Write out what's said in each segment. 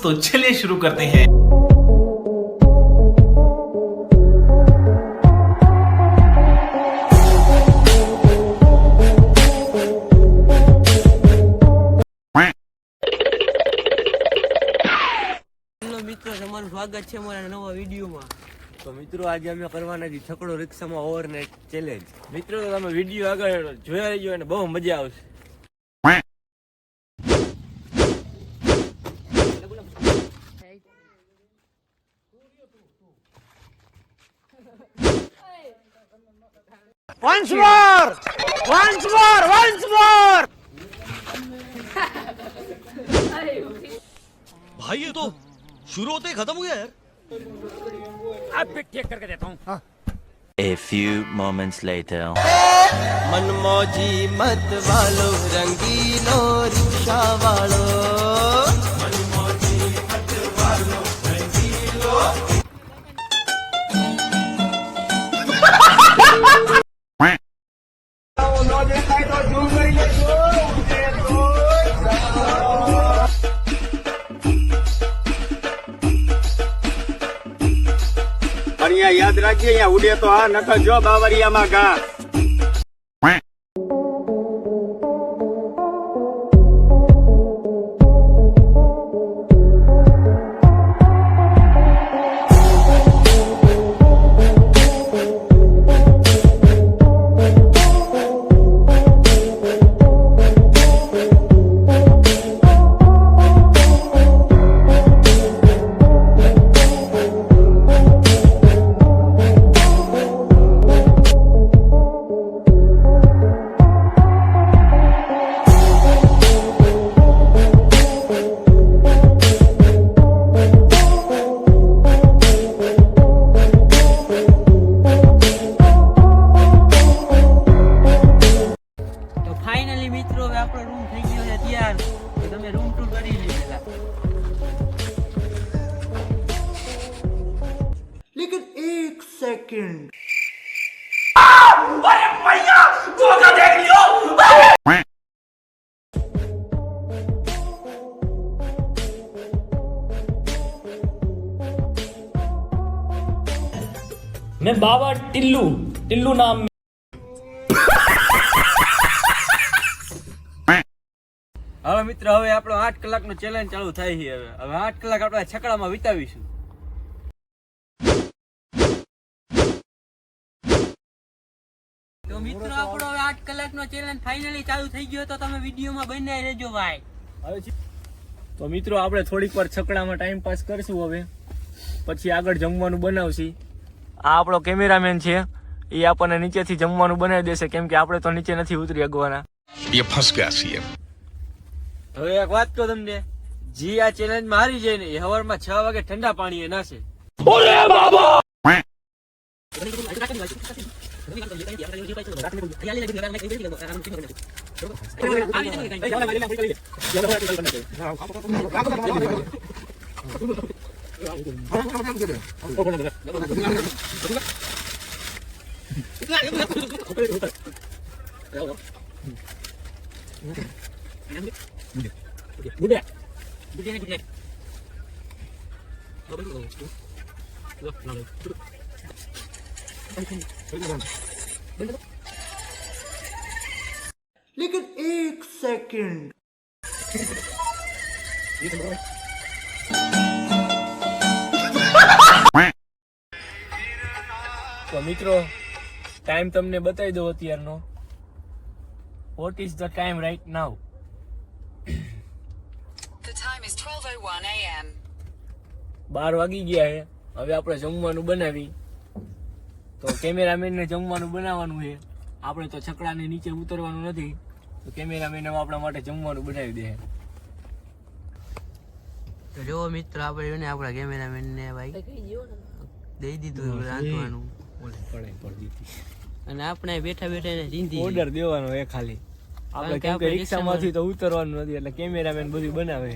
तो चलिए शुरू करते हैं। મિત્રો તમારું સ્વાગત છે અમારા નવા વિડીયોમાં. તો મિત્રો આજે અમે કરવાના છે છકડો રિક્ષામાં ઓવરનાઇટ ચેલેન્જ. મિત્રો તમે વિડીયો આગળ જોયા રહેજો અને બહુ મજા આવશે. Once more! भाई ये तो शुरू होते ही खत्म हो गया यार. आप भी ठीक करके देता हूँ. A few moments later. मनमौजी मत वालो रंगीलो रिक्शा वालो અહીંયા યાદ રાખીએ અહીંયા ઉડે તો હા નકર જો બાવરિયામાં ઘા. ફાઇનલી મિત્રો હવે આપણો રૂમ થઈ ગયો છે તૈયાર. તો તમે રૂમ ટૂર કરી લો પહેલા. लेकिन एक सेकंड मैं बाबा टिल्लू नाम હવે મિત્રો હવે આપણો 8 કલાકનો ચેલેન્જ ચાલુ થાય છે. હવે 8 કલાક આપણે છકડામાં વિતાવીશું. તો મિત્રો આપણો હવે 8 કલાકનો ચેલેન્જ ફાઇનલી ચાલુ થઈ ગયો. તો તમે વિડીયોમાં બન્યા રહેજો ભાઈ. તો મિત્રો આપણે થોડીક વાર છકડામાં ટાઈમ પાસ કરશું. હવે પછી આગળ જમવાનું બનાવશું. આ આપણો કેમેરામેન છે, એ આપણને નીચેથી જમવાનું બનાવી દેશે, કેમ કે આપણે તો નીચે નથી ઉતરી શકવાના. ये फंस गया सीएम. હવે એક વાત કહું તમને, જે આ ચેલેન્જમાં હારી જાય ને એ સવારમાં 6 વાગે ઠંડા પાણીએ નાશે. लेकिन एक सेकंड તો મિત્રો ટાઈમ તમને બતાવી દો અત્યારનો. What is the time right now? The time is 12:01 a.m. 12 વાગી ગયા છે. હવે આપણે જમવાનું બનાવી. તો કેમેરામેનને જમવાનું બનાવવાનું છે. આપણે તો છકડાને નીચે ઉતરવાનું નથી. તો કેમેરામેન આપણા માટે જમવાનું બનાવી દે. તો જો મિત્રો આપણે આપણા કેમેરામેન ને ભાઈ દઈ દીધું રાંધવાનું. અને આપણે બેઠા બેઠા જિંદગી ઓર્ડર દેવાનો એ ખાલી. આપણે કેમ કે રિક્ષામાંથી તો ઉતરવાનું નથી, એટલે કેમેરામેન બધું બનાવે.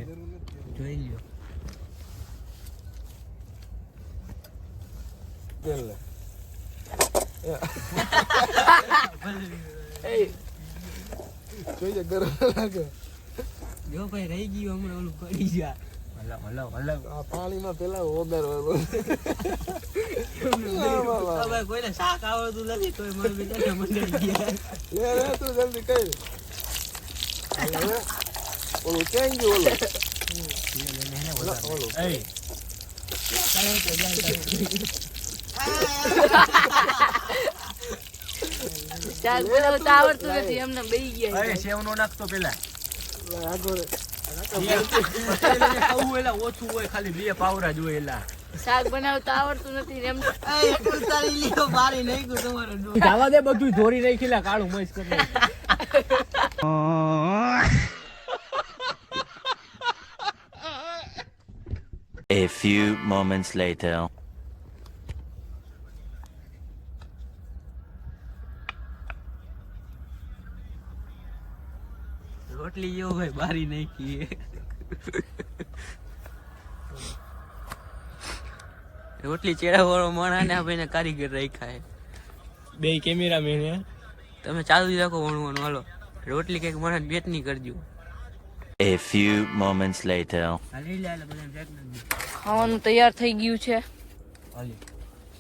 જોઈ લ્યો. જોઈએ ગરમ લાગે. જો ભાઈ રહી ગયું હમણાં ઓલું પડી જા. પાણીમાં પેલા ઓગારવાનું. હવે કોઈને શાક આવડતું નથી તોય મને બીજાને મંડાઈ ગયા. લે તું જલ્દી કઈ. ઓલું ક્યાં ગયું ઓલું? એ શાક બનાવતા આવડતું નથી એમને બેહી ગયા અરે સેવ નો નાખતો પેલા. ખાવું એલા ઓછું હોય, ખાલી 2 પાવરા જ હોય એલા. શાક બનાવતા આવડતું નથી ને એમ જવા દે, બધું ધોરી નાખીલા કાળું મસ્ત કરી. A few moments later. રોટલી જેવો ભાઈ બારી નાખી. રોટલી ચેડા વાળો માણા ને આપણે કારીગર રાખ્યા. બે કેમેરામેન હે. તમે ચાલુ જ રાખો વણવાનું. હાલો રોટલી કઈક માણા બેટ ની કરજો. A few moments later. ખાવાનું તૈયાર થઈ ગયું છે.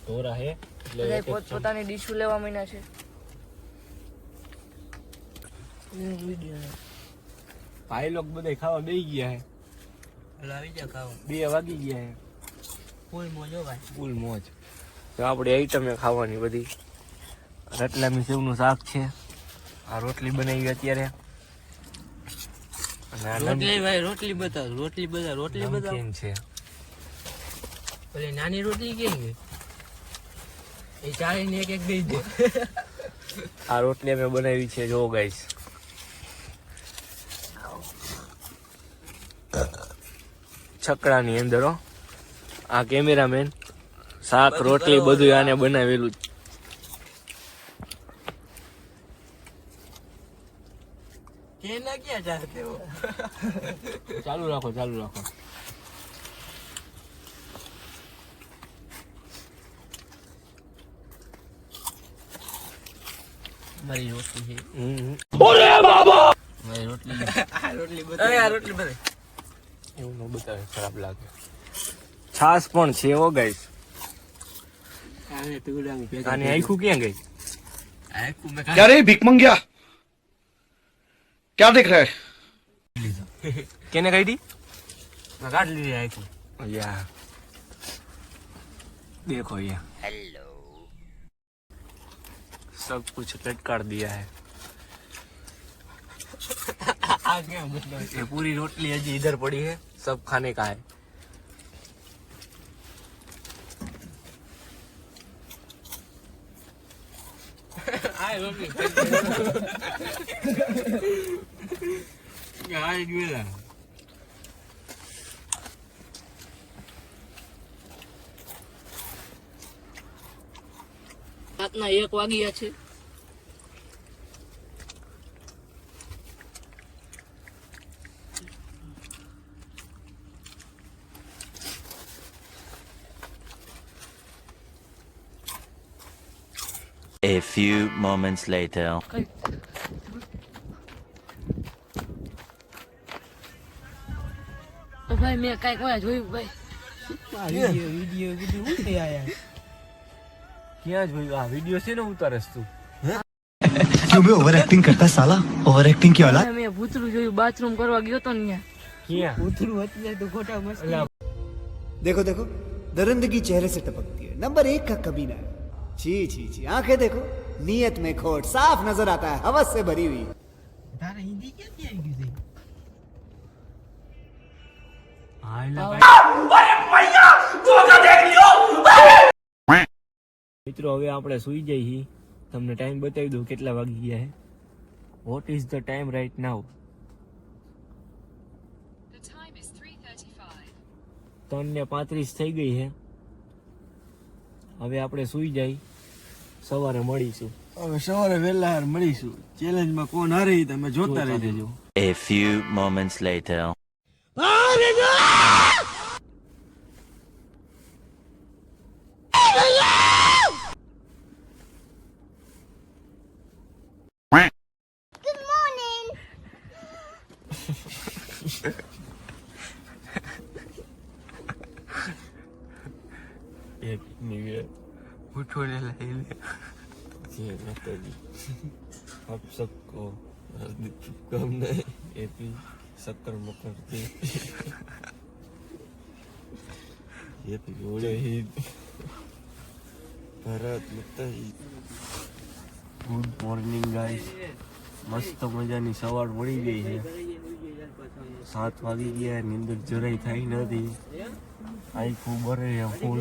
ધોરા હે બધા પોતપોતાની ડીશો લેવા માંડ્યા છે. ભાઈ લોક બધા ખાવા બેસી ગયા હે. હાલો આવી જાવ ખાવા. 2 વાગી ગયા હે. ફૂલ મોજો ભાઈ, ફૂલ મોજ. તો આપણી આઈટમ ખાવાની બધી. રતલામી સેવનું શાક છે. આ રોટલી બનાવી અત્યારે. અને આ રોટલી ભાઈ રોટલી બતાવ. રોટલી બતાવ. નમકીન છે. ઓલી નાની રોટલી કેમ ગઈ? એ ચાળીને એક દઈ દે. આ રોટલી અમે બનાવી છે, જો ગાઈસ. છકડાની અંદર હો. આ કેમેરામેન શાક રોટલી બધું આને બનાવેલું જ. કેના ક્યાં ચાલતે હો? ચાલુ રાખો. મારી રોટલી છે. મારી રોટલી. આ રોટલી બતાવ. એવું ન બતાવે, ખરાબ લાગે. છાસ પણ છે હો ગાઈસ. આને ટુકડામાં ભેગા આની આખું ક્યાં ગઈ? આખું મેં क्या रे भिक मंगिया क्या देख रहा है? કેને કાઢી? કાઢ લીધી આખું. યા देखो ये हेलो सब कुछ कट कर दिया है. આ કેમ બદલો? ये पूरी रोटली अजी इधर पड़ी है, सब खाने का है. આ રોટલી. આ ગયેલા. રાતના 1 વાગ્યા છે. A few moments later. ભાઈ મેં કઈક જોયું ભાઈ. વિડિયો બધું ઉઠી આયા. ક્યાં જોયું આ વિડિયો છે ને ઉતારસ તું? क्यों बे ओवर एक्टिंग करता है साला ओवर एक्टिंग की औलाद મેં ભૂતરું જોયું, બાથરૂમ કરવા ગયો તો ને ક્યાં? ઉતરું એટલે તો ખોટા મસ્ત. देखो देखो दरिंदगी चेहरे से टपकती है नंबर 1 का कमीना है छी छी छी आंखें देखो नीयत में खोट साफ नजर आता है हवस से भरी हुई તારે હિન્દી ક્યાંથી આવી ગયું છે? મિત્રો હવે આપણે સુઈ જઈએ. તમને ટાઈમ બતાવી દઉં કેટલા વાગી ગયા છે. What is the time right now? The time is 3:35. 3:35 થઈ ગઈ છે. હવે આપણે સુઈ જઈએ, સવારે મળીશું. હવે સવારે વહેલા મળીશું. ચેલેન્જમાં કોણ હારે તમે જોતા રહેજો. A few moments later. Happy new year. ઉઠો ને લઈ લે. જય માતાજી. આપ સબકો હાર્દિક શુભકામનાएं. હેપી શક્કર મકર હેપી હોળી ઈદ. ભારત માતા કી. Good morning guys. મસ્ત મજાની સવાર મળી ગઈ છે. 7 વાગી ગયા, નીંદર જરાય થઈ નથી. આખું બરે છે ફૂલ.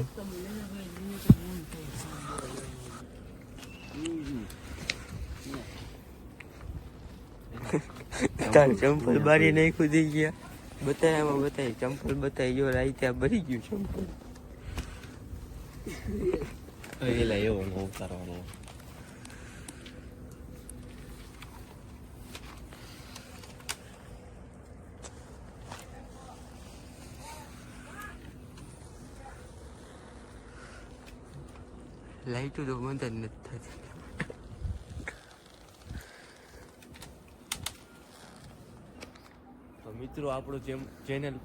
તાર ચંપલ બારી નહીં ખુદી ગયા. બતાવ્યામાં બતાવી ચંપલ બતાવી જો રાઈ ત્યાં ભરી ગયું ચંપલ. એલા એવો ન ઉતારવાનો. લાઈટો તો બંધ જ નથી થતી. તો મિત્રો આપણો ચેનલ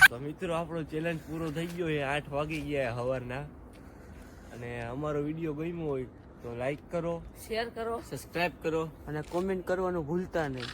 તો મિત્રો આપણો ચેલેન્જ પૂરો થઈ ગયો છે. 8 વાગી ગયા સવારના. અને અમારો વિડીયો ગમ્યો હોય તો લાઈક કરો, શેર કરો, સબસ્ક્રાઇબ કરો. અને કોમેન્ટ કરવાનું ભૂલતા નહીં.